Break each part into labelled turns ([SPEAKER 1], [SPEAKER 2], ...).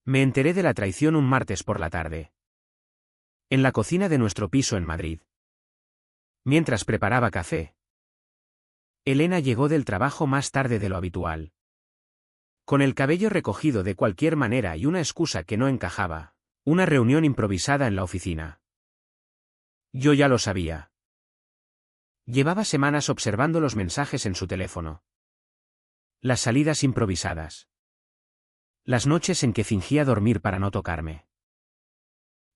[SPEAKER 1] Me enteré de la traición un martes por la tarde. En la cocina de nuestro piso en Madrid. Mientras preparaba café. Elena llegó del trabajo más tarde de lo habitual. Con el cabello recogido de cualquier manera y una excusa que no encajaba. Una reunión improvisada en la oficina. Yo ya lo sabía. Llevaba semanas observando los mensajes en su teléfono. Las salidas improvisadas. Las noches en que fingía dormir para no tocarme.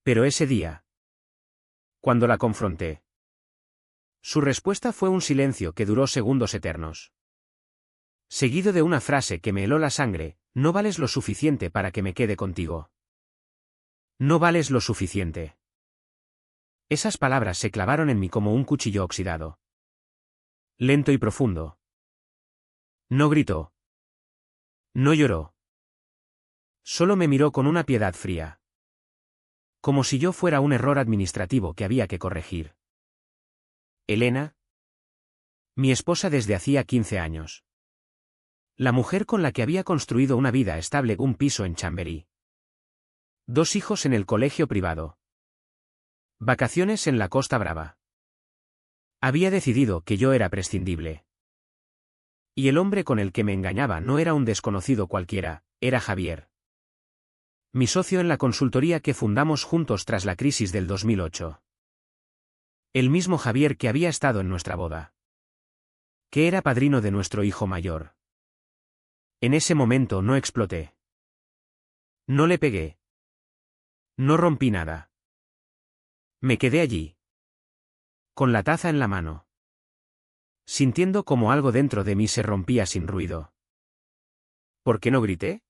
[SPEAKER 1] Pero ese día, cuando la confronté, su respuesta fue un silencio que duró segundos eternos. Seguido de una frase que me heló la sangre: no vales lo suficiente para que me quede contigo. No vales lo suficiente. Esas palabras se clavaron en mí como un cuchillo oxidado. Lento y profundo. No gritó. No lloró. Solo me miró con una piedad fría. Como si yo fuera un error administrativo que había que corregir. Elena. Mi esposa desde hacía 15 años. La mujer con la que había construido una vida estable, un piso en Chamberí. 2 hijos en el colegio privado. Vacaciones en la Costa Brava. Había decidido que yo era prescindible. Y el hombre con el que me engañaba no era un desconocido cualquiera, era Javier. Mi socio en la consultoría que fundamos juntos tras la crisis del 2008. El mismo Javier que había estado en nuestra boda. Que era padrino de nuestro hijo mayor. En ese momento no exploté. No le pegué. No rompí nada. Me quedé allí. Con la taza en la mano. Sintiendo como algo dentro de mí se rompía sin ruido. ¿Por qué no grité?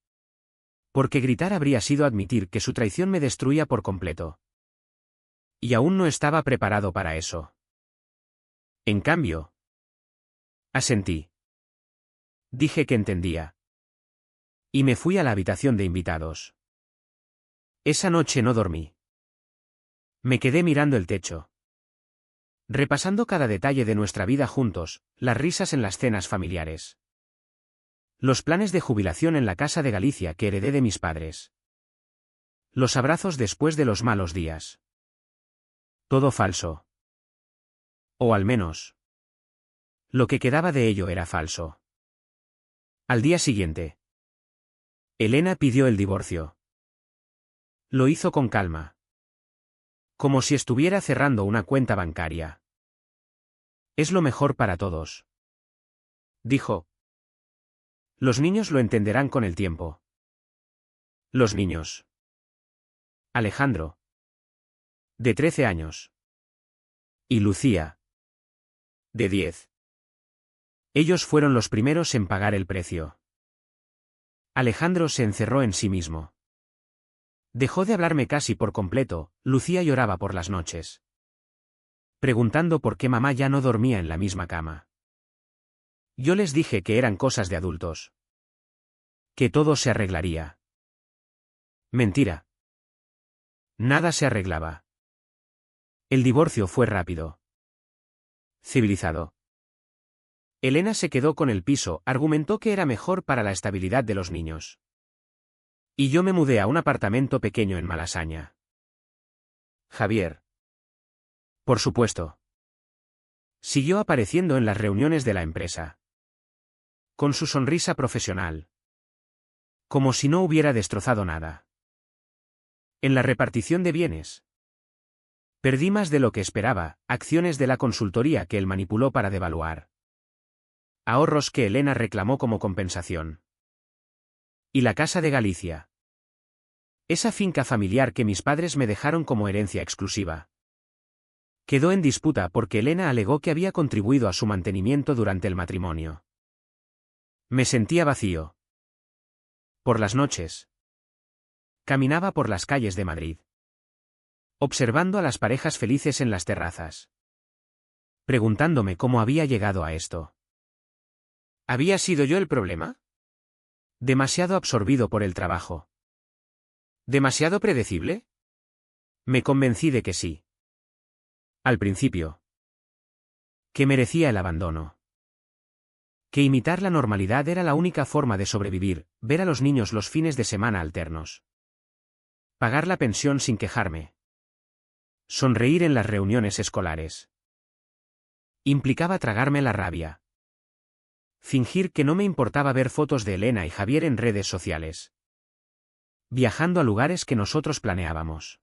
[SPEAKER 1] Porque gritar habría sido admitir que su traición me destruía por completo. Y aún no estaba preparado para eso. En cambio, asentí. Dije que entendía. Y me fui a la habitación de invitados. Esa noche no dormí. Me quedé mirando el techo. Repasando cada detalle de nuestra vida juntos, las risas en las cenas familiares. Los planes de jubilación en la casa de Galicia que heredé de mis padres. Los abrazos después de los malos días. Todo falso. O al menos, lo que quedaba de ello era falso. Al día siguiente, Elena pidió el divorcio. Lo hizo con calma. Como si estuviera cerrando una cuenta bancaria. Es lo mejor para todos. Dijo. Los niños lo entenderán con el tiempo. Los niños. Alejandro. De 13 años. Y Lucía. De 10. Ellos fueron los primeros en pagar el precio. Alejandro se encerró en sí mismo. Dejó de hablarme casi por completo. Lucía lloraba por las noches. Preguntando por qué mamá ya no dormía en la misma cama. Yo les dije que eran cosas de adultos. Que todo se arreglaría. Mentira. Nada se arreglaba. El divorcio fue rápido. Civilizado. Elena se quedó con el piso, argumentó que era mejor para la estabilidad de los niños. Y yo me mudé a un apartamento pequeño en Malasaña. Javier. Por supuesto. Siguió apareciendo en las reuniones de la empresa. Con su sonrisa profesional. Como si no hubiera destrozado nada. En la repartición de bienes. Perdí más de lo que esperaba, acciones de la consultoría que él manipuló para devaluar. Ahorros que Elena reclamó como compensación. Y la casa de Galicia. Esa finca familiar que mis padres me dejaron como herencia exclusiva. Quedó en disputa porque Elena alegó que había contribuido a su mantenimiento durante el matrimonio. Me sentía vacío. Por las noches. Caminaba por las calles de Madrid. Observando a las parejas felices en las terrazas. Preguntándome cómo había llegado a esto. ¿Había sido yo el problema? Demasiado absorbido por el trabajo. ¿Demasiado predecible? Me convencí de que sí. Al principio. Que merecía el abandono. Que imitar la normalidad era la única forma de sobrevivir, ver a los niños los fines de semana alternos. Pagar la pensión sin quejarme. Sonreír en las reuniones escolares. Implicaba tragarme la rabia. Fingir que no me importaba ver fotos de Elena y Javier en redes sociales. Viajando a lugares que nosotros planeábamos.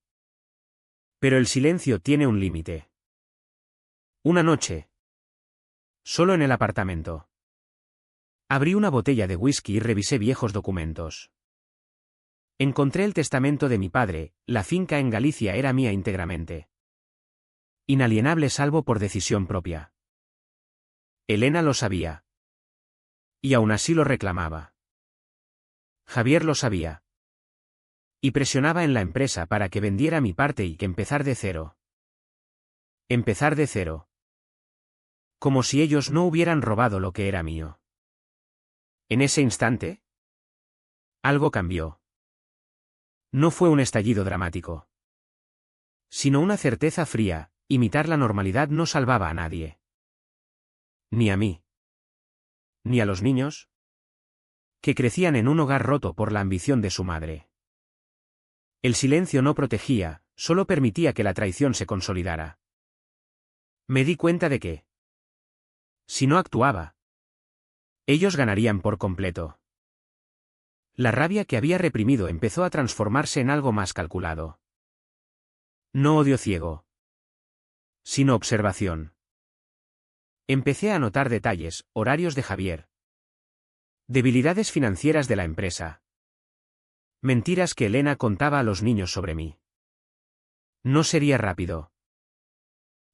[SPEAKER 1] Pero el silencio tiene un límite. Una noche. Solo en el apartamento. Abrí una botella de whisky y revisé viejos documentos. Encontré el testamento de mi padre, la finca en Galicia era mía íntegramente. Inalienable salvo por decisión propia. Elena lo sabía. Y aún así lo reclamaba. Javier lo sabía. Y presionaba en la empresa para que vendiera mi parte y que empezar de cero. Empezar de cero. Como si ellos no hubieran robado lo que era mío. En ese instante, algo cambió. No fue un estallido dramático. Sino una certeza fría, imitar la normalidad no salvaba a nadie. Ni a mí. Ni a los niños. Que crecían en un hogar roto por la ambición de su madre. El silencio no protegía, solo permitía que la traición se consolidara. Me di cuenta de que, si no actuaba, ellos ganarían por completo. La rabia que había reprimido empezó a transformarse en algo más calculado. No odio ciego, sino observación. Empecé a notar detalles, horarios de Javier. Debilidades financieras de la empresa. Mentiras que Elena contaba a los niños sobre mí. No sería rápido.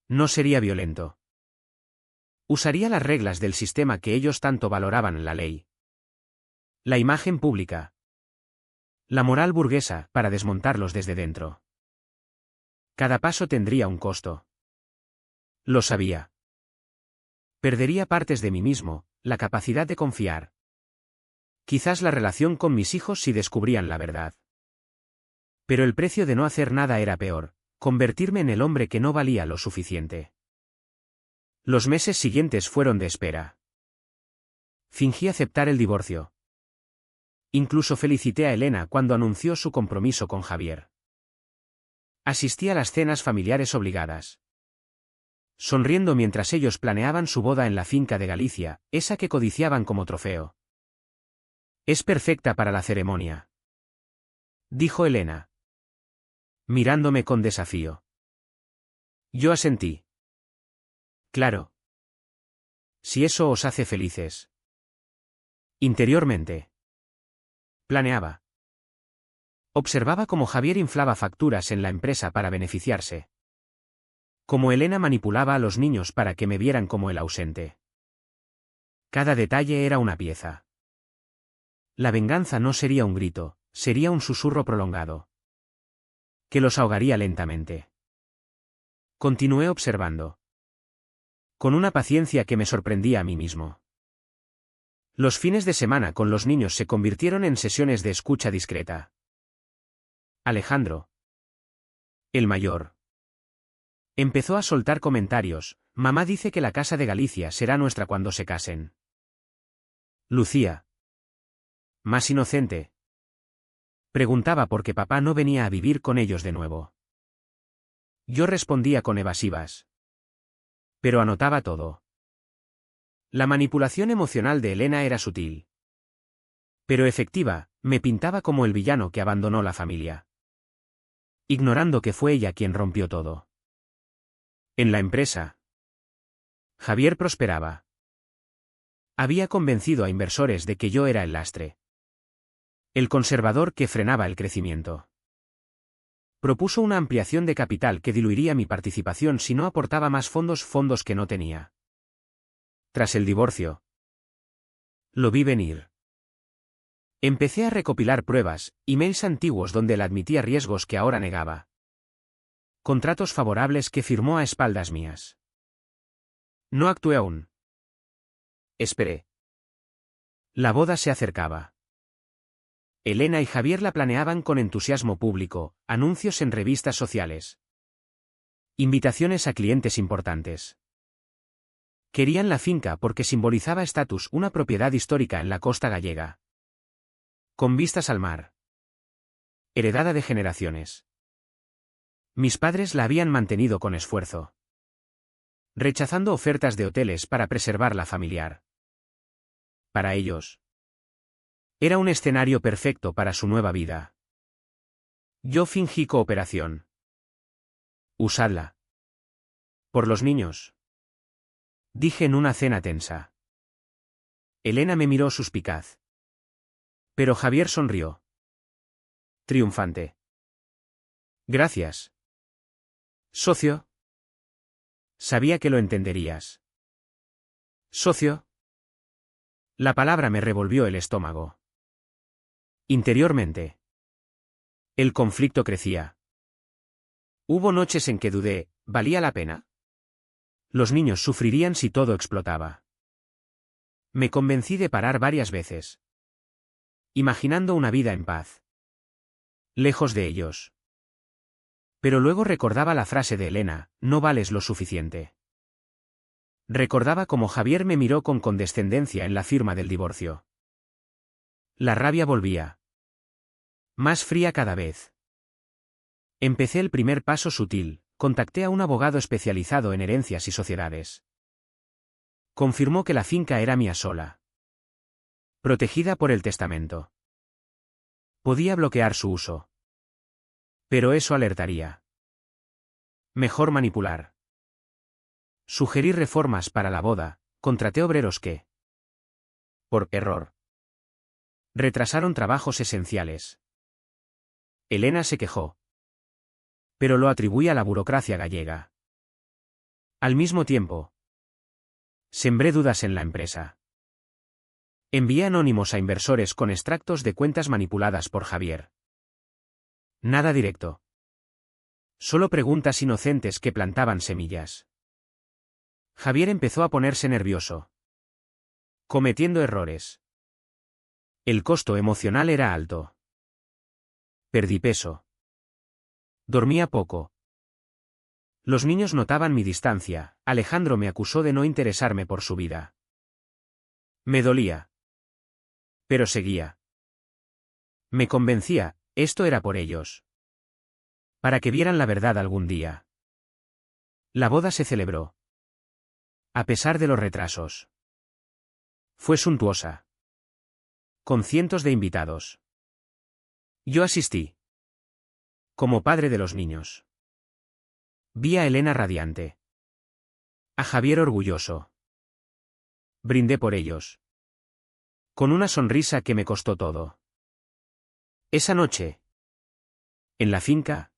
[SPEAKER 1] No sería violento. Usaría las reglas del sistema que ellos tanto valoraban, la ley. La imagen pública. La moral burguesa, para desmontarlos desde dentro. Cada paso tendría un costo. Lo sabía. Perdería partes de mí mismo, la capacidad de confiar. Quizás la relación con mis hijos si descubrían la verdad. Pero el precio de no hacer nada era peor, convertirme en el hombre que no valía lo suficiente. Los meses siguientes fueron de espera. Fingí aceptar el divorcio. Incluso felicité a Elena cuando anunció su compromiso con Javier. Asistí a las cenas familiares obligadas. Sonriendo mientras ellos planeaban su boda en la finca de Galicia, esa que codiciaban como trofeo. Es perfecta para la ceremonia, dijo Elena, mirándome con desafío. Yo asentí. Claro. Si eso os hace felices. Interiormente. Planeaba. Observaba cómo Javier inflaba facturas en la empresa para beneficiarse. Cómo Elena manipulaba a los niños para que me vieran como el ausente. Cada detalle era una pieza. La venganza no sería un grito, sería un susurro prolongado. Que los ahogaría lentamente. Continué observando. Con una paciencia que me sorprendía a mí mismo. Los fines de semana con los niños se convirtieron en sesiones de escucha discreta. Alejandro, el mayor, empezó a soltar comentarios. Mamá dice que la casa de Galicia será nuestra cuando se casen. Lucía, más inocente, preguntaba por qué papá no venía a vivir con ellos de nuevo. Yo respondía con evasivas. Pero anotaba todo. La manipulación emocional de Elena era sutil. Pero efectiva, me pintaba como el villano que abandonó la familia. Ignorando que fue ella quien rompió todo. En la empresa, Javier prosperaba. Había convencido a inversores de que yo era el lastre. El conservador que frenaba el crecimiento. Propuso una ampliación de capital que diluiría mi participación si no aportaba más fondos que no tenía. Tras el divorcio, lo vi venir. Empecé a recopilar pruebas, emails antiguos donde él admitía riesgos que ahora negaba. Contratos favorables que firmó a espaldas mías. No actué aún. Esperé. La boda se acercaba. Elena y Javier la planeaban con entusiasmo público, anuncios en revistas sociales. Invitaciones a clientes importantes. Querían la finca porque simbolizaba estatus, una propiedad histórica en la costa gallega. Con vistas al mar. Heredada de generaciones. Mis padres la habían mantenido con esfuerzo, rechazando ofertas de hoteles para preservar la familiar. Para ellos, era un escenario perfecto para su nueva vida. Yo fingí cooperación. Usadla. Por los niños. Dije en una cena tensa. Elena me miró suspicaz. Pero Javier sonrió. Triunfante. Gracias. Socio. Sabía que lo entenderías. Socio. La palabra me revolvió el estómago. Interiormente, el conflicto crecía. Hubo noches en que dudé, ¿valía la pena? Los niños sufrirían si todo explotaba. Me convencí de parar varias veces, imaginando una vida en paz, lejos de ellos. Pero luego recordaba la frase de Elena, no vales lo suficiente. Recordaba cómo Javier me miró con condescendencia en la firma del divorcio. La rabia volvía. Más fría cada vez. Empecé el primer paso sutil, contacté a un abogado especializado en herencias y sociedades. Confirmó que la finca era mía sola, protegida por el testamento. Podía bloquear su uso. Pero eso alertaría. Mejor manipular. Sugerí reformas para la boda, contraté obreros que, por error, retrasaron trabajos esenciales. Elena se quejó. Pero lo atribuí a la burocracia gallega. Al mismo tiempo, sembré dudas en la empresa. Envié anónimos a inversores con extractos de cuentas manipuladas por Javier. Nada directo. Solo preguntas inocentes que plantaban semillas. Javier empezó a ponerse nervioso, cometiendo errores. El costo emocional era alto. Perdí peso. Dormía poco. Los niños notaban mi distancia. Alejandro me acusó de no interesarme por su vida. Me dolía. Pero seguía. Me convencía, esto era por ellos. Para que vieran la verdad algún día. La boda se celebró. A pesar de los retrasos. Fue suntuosa. Con cientos de invitados. Yo asistí. Como padre de los niños. Vi a Elena radiante. A Javier orgulloso. Brindé por ellos. Con una sonrisa que me costó todo. Esa noche, en la finca,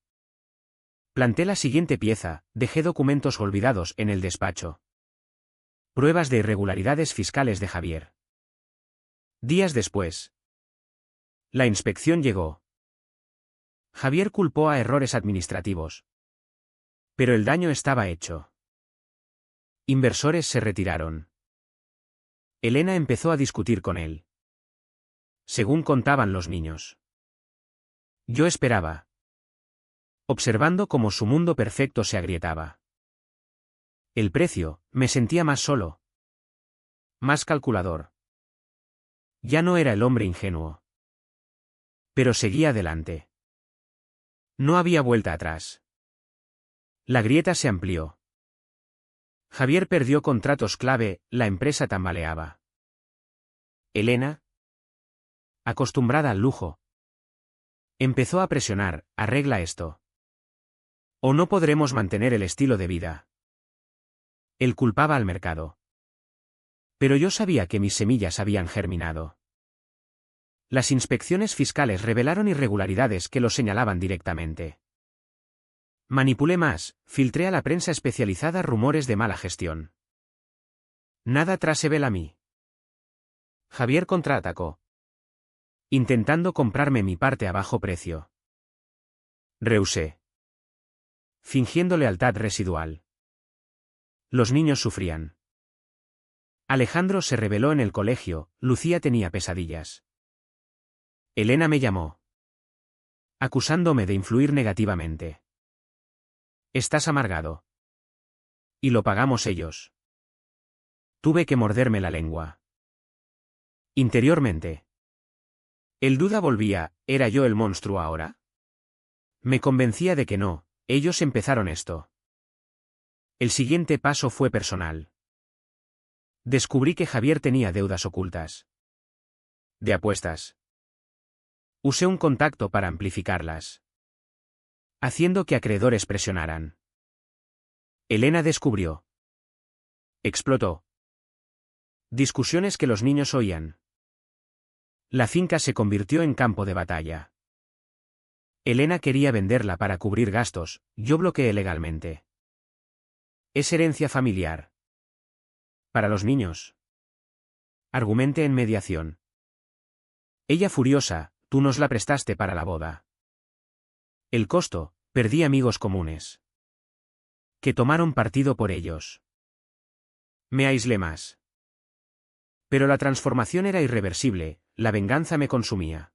[SPEAKER 1] planté la siguiente pieza, dejé documentos olvidados en el despacho. Pruebas de irregularidades fiscales de Javier. Días después, la inspección llegó. Javier culpó a errores administrativos. Pero el daño estaba hecho. Inversores se retiraron. Elena empezó a discutir con él. Según contaban los niños. Yo esperaba. Observando cómo su mundo perfecto se agrietaba. El precio, me sentía más solo. Más calculador. Ya no era el hombre ingenuo. Pero seguía adelante. No había vuelta atrás. La grieta se amplió. Javier perdió contratos clave, la empresa tambaleaba. Elena, acostumbrada al lujo, empezó a presionar, arregla esto. O no podremos mantener el estilo de vida. Él culpaba al mercado. Pero yo sabía que mis semillas habían germinado. Las inspecciones fiscales revelaron irregularidades que lo señalaban directamente. Manipulé más, filtré a la prensa especializada rumores de mala gestión. Nada trasevel a mí. Javier contraatacó. Intentando comprarme mi parte a bajo precio. Rehusé. Fingiendo lealtad residual. Los niños sufrían. Alejandro se rebeló en el colegio, Lucía tenía pesadillas. Elena me llamó. Acusándome de influir negativamente. Estás amargado. Y lo pagamos ellos. Tuve que morderme la lengua. Interiormente. El duda volvía, ¿era yo el monstruo ahora? Me convencía de que no, ellos empezaron esto. El siguiente paso fue personal. Descubrí que Javier tenía deudas ocultas. De apuestas. Usé un contacto para amplificarlas, haciendo que acreedores presionaran. Elena descubrió. Explotó. Discusiones que los niños oían. La finca se convirtió en campo de batalla. Elena quería venderla para cubrir gastos, yo bloqueé legalmente. Es herencia familiar. Para los niños. Argumenté en mediación. Ella furiosa, tú nos la prestaste para la boda. El costo, perdí amigos comunes. Que tomaron partido por ellos. Me aislé más. Pero la transformación era irreversible, la venganza me consumía.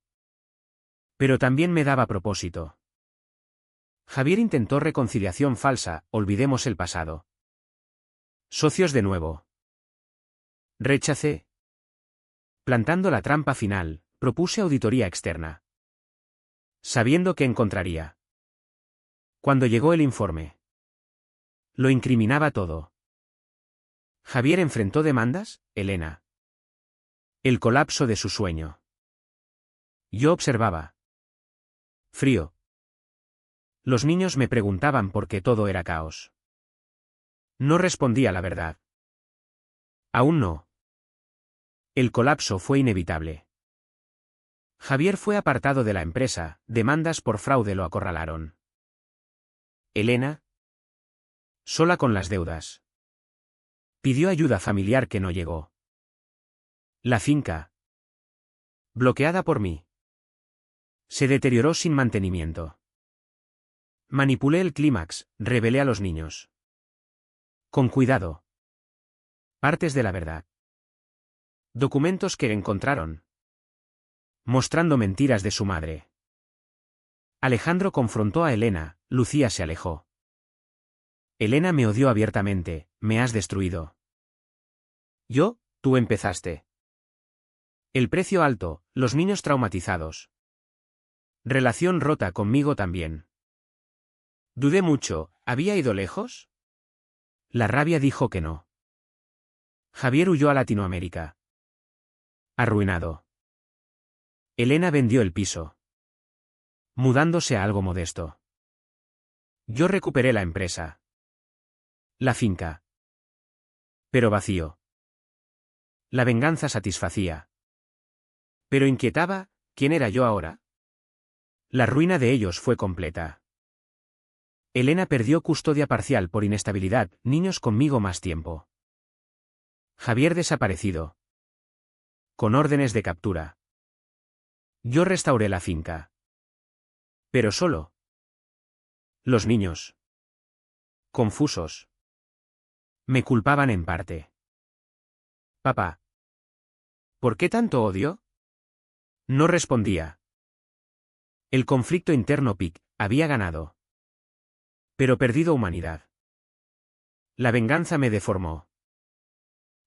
[SPEAKER 1] Pero también me daba propósito. Javier intentó reconciliación falsa, olvidemos el pasado. Socios de nuevo. Rechacé. Plantando la trampa final, propuse auditoría externa. Sabiendo que encontraría. Cuando llegó el informe. Lo incriminaba todo. Javier enfrentó demandas, Elena. El colapso de su sueño. Yo observaba. Frío. Los niños me preguntaban por qué todo era caos. No respondía la verdad. Aún no. El colapso fue inevitable. Javier fue apartado de la empresa, demandas por fraude lo acorralaron. Elena, sola con las deudas. Pidió ayuda familiar que no llegó. La finca, bloqueada por mí, se deterioró sin mantenimiento. Manipulé el clímax, revelé a los niños. Con cuidado. Partes de la verdad. Documentos que encontraron. Mostrando mentiras de su madre. Alejandro confrontó a Elena, Lucía se alejó. Elena me odió abiertamente, me has destruido. Yo, tú empezaste. El precio alto, los niños traumatizados. Relación rota conmigo también. Dudé mucho, ¿había ido lejos? La rabia dijo que no. Javier huyó a Latinoamérica. Arruinado. Elena vendió el piso. Mudándose a algo modesto. Yo recuperé la empresa. La finca. Pero vacío. La venganza satisfacía. Pero inquietaba, ¿quién era yo ahora? La ruina de ellos fue completa. Elena perdió custodia parcial por inestabilidad, niños conmigo más tiempo. Javier desaparecido. Con órdenes de captura. Yo restauré la finca. Pero solo. Los niños. Confusos. Me culpaban en parte. Papá. ¿Por qué tanto odio? No respondía. El conflicto interno PIC había ganado. Pero perdido humanidad. La venganza me deformó.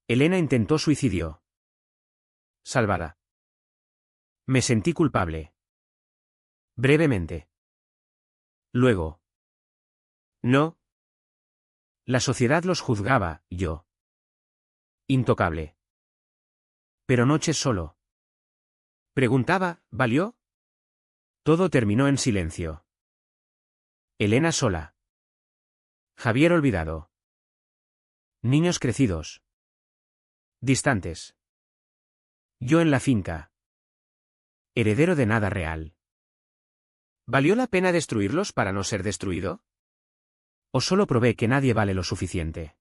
[SPEAKER 1] Elena intentó suicidio. Salvada. Me sentí culpable. Brevemente. Luego. No. La sociedad los juzgaba, yo. Intocable. Pero noches solo. Preguntaba, ¿valió? Todo terminó en silencio. Elena sola. Javier olvidado. Niños crecidos. Distantes. Yo en la finca. Heredero de nada real. ¿Valió la pena destruirlos para no ser destruido? ¿O solo probé que nadie vale lo suficiente?